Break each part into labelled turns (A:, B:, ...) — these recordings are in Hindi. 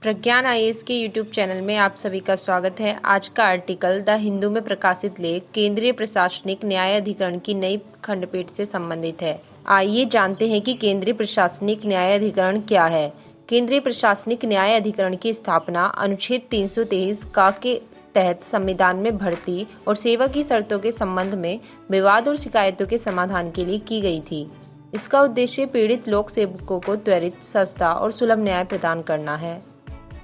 A: प्रज्ञान आईएएस के यूट्यूब चैनल में आप सभी का स्वागत है। आज का आर्टिकल द हिंदू में प्रकाशित लेख केंद्रीय प्रशासनिक न्याय अधिकरण की नई खंडपीठ से संबंधित है। आइए जानते हैं कि केंद्रीय प्रशासनिक न्याय अधिकरण क्या है। केंद्रीय प्रशासनिक न्याय अधिकरण की स्थापना अनुच्छेद 323 का के तहत संविधान में भर्ती और सेवा की शर्तों के संबंध में विवाद और शिकायतों के समाधान के लिए की गई थी। इसका उद्देश्य पीड़ित लोक सेवकों को त्वरित, सस्ता और सुलभ न्याय प्रदान करना है।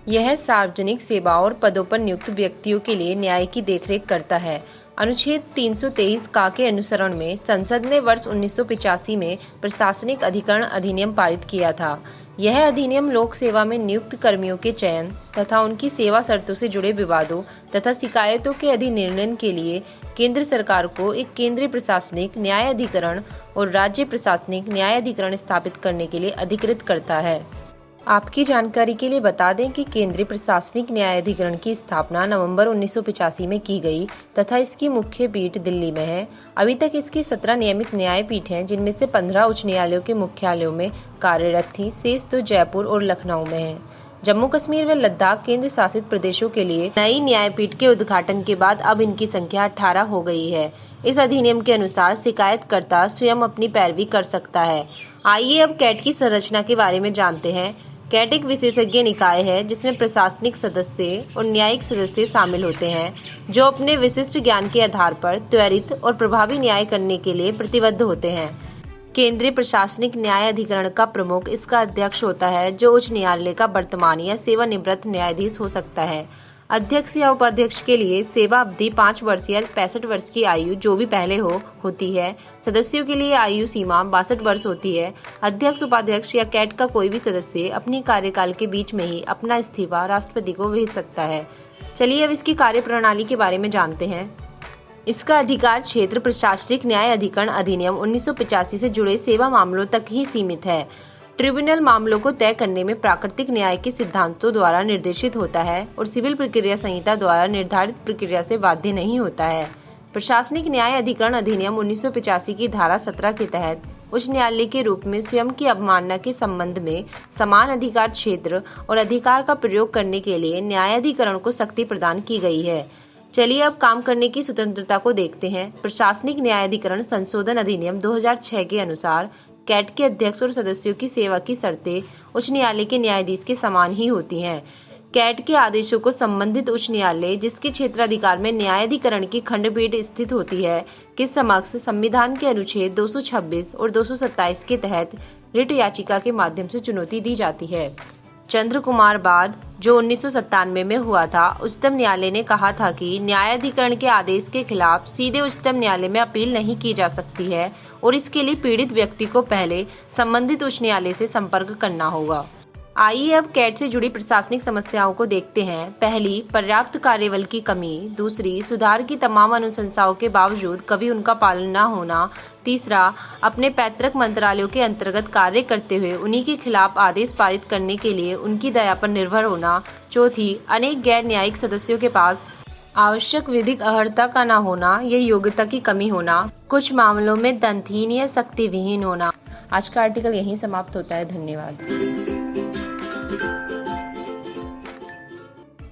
A: यह सार्वजनिक सेवाओं और पदों पर नियुक्त व्यक्तियों के लिए न्याय की देखरेख करता है। अनुच्छेद 323 का के अनुसरण में संसद ने वर्ष 1985 में प्रशासनिक अधिकरण अधिनियम पारित किया था। यह अधिनियम लोक सेवा में नियुक्त कर्मियों के चयन तथा उनकी सेवा शर्तों से जुड़े विवादों तथा शिकायतों के अधिनिर्णय के लिए केंद्र सरकार को एक केंद्रीय प्रशासनिक न्याय अधिकरण और राज्य प्रशासनिक न्याय अधिकरण स्थापित करने के लिए अधिकृत करता है। आपकी जानकारी के लिए बता दें कि केंद्रीय प्रशासनिक न्याय अधिकरण की स्थापना नवंबर 1985 में की गई तथा इसकी मुख्य पीठ दिल्ली में है। अभी तक इसकी 17 नियमित न्यायपीठ हैं, जिनमें से 15 उच्च न्यायालयों के मुख्यालयों में कार्यरत थी। शेष तो जयपुर और लखनऊ में है। जम्मू कश्मीर व लद्दाख केंद्र शासित प्रदेशों के लिए नई न्यायपीठ के उद्घाटन के बाद अब इनकी संख्या 18 हो गई है। इस अधिनियम के अनुसार शिकायतकर्ता स्वयं अपनी पैरवी कर सकता है। आइए अब कैट की संरचना के बारे में जानते हैं। कैट एक विशेषज्ञ निकाय है जिसमें प्रशासनिक सदस्य और न्यायिक सदस्य शामिल होते हैं, जो अपने विशिष्ट ज्ञान के आधार पर त्वरित और प्रभावी न्याय करने के लिए प्रतिबद्ध होते हैं। केंद्रीय प्रशासनिक न्याय अधिकरण का प्रमुख इसका अध्यक्ष होता है, जो उच्च न्यायालय का वर्तमान या सेवानिवृत्त न्यायाधीश हो सकता है। अध्यक्ष या उपाध्यक्ष के लिए सेवा अवधि 5 वर्ष या 65 वर्ष की आयु जो भी पहले होती है। सदस्यों के लिए आयु सीमा 62 वर्ष होती है। अध्यक्ष, उपाध्यक्ष या कैट का कोई भी सदस्य अपनी कार्यकाल के बीच में ही अपना इस्तीफा राष्ट्रपति को भेज सकता है। चलिए अब इसकी कार्यप्रणाली के बारे में जानते हैं। इसका अधिकार क्षेत्र प्रशासनिक न्याय अधिकरण अधिनियम 1985 से जुड़े सेवा मामलों तक ही सीमित है। ट्रिब्यूनल मामलों को तय करने में प्राकृतिक न्याय के सिद्धांतों द्वारा निर्देशित होता है और सिविल प्रक्रिया संहिता द्वारा निर्धारित प्रक्रिया से बाध्य नहीं होता है। प्रशासनिक न्याय अधिकरण अधिनियम 1985 की धारा 17 के तहत उच्च न्यायालय के रूप में स्वयं की अवमानना के संबंध में समान अधिकार क्षेत्र और अधिकार का प्रयोग करने के लिए न्यायाधिकरण को शक्ति प्रदान की गई है। चलिए अब काम करने की स्वतंत्रता को देखते हैं। प्रशासनिक न्यायाधिकरण संशोधन अधिनियम 2006 के अनुसार कैट के अध्यक्ष और सदस्यों की सेवा की शर्तें उच्च न्यायालय के न्यायाधीश के समान ही होती हैं। कैट के आदेशों को संबंधित उच्च न्यायालय, जिसके क्षेत्राधिकार में न्यायाधिकरण की खंडपीठ स्थित होती है, के समक्ष संविधान के अनुच्छेद 226 और 227 के तहत रिट याचिका के माध्यम से चुनौती दी जाती है। चंद्र कुमार बाद, जो 1997 में हुआ था, उच्चतम न्यायालय ने कहा था कि न्यायाधिकरण के आदेश के खिलाफ सीधे उच्चतम न्यायालय में अपील नहीं की जा सकती है और इसके लिए पीड़ित व्यक्ति को पहले संबंधित उच्च न्यायालय से संपर्क करना होगा। आइए अब कैट से जुड़ी प्रशासनिक समस्याओं को देखते हैं। पहली, पर्याप्त कार्यबल की कमी। दूसरी, सुधार की तमाम अनुशंसाओं के बावजूद कभी उनका पालन न होना। तीसरा, अपने पैतृक मंत्रालयों के अंतर्गत कार्य करते हुए उन्हीं के खिलाफ आदेश पारित करने के लिए उनकी दया पर निर्भर होना। चौथी, अनेक गैर न्यायिक सदस्यों के पास आवश्यक विधिक अर्हता का न होना या योग्यता की कमी होना। कुछ मामलों में दंतहीन या शक्तिविहीन होना। आज का आर्टिकल यहीं समाप्त होता है। धन्यवाद।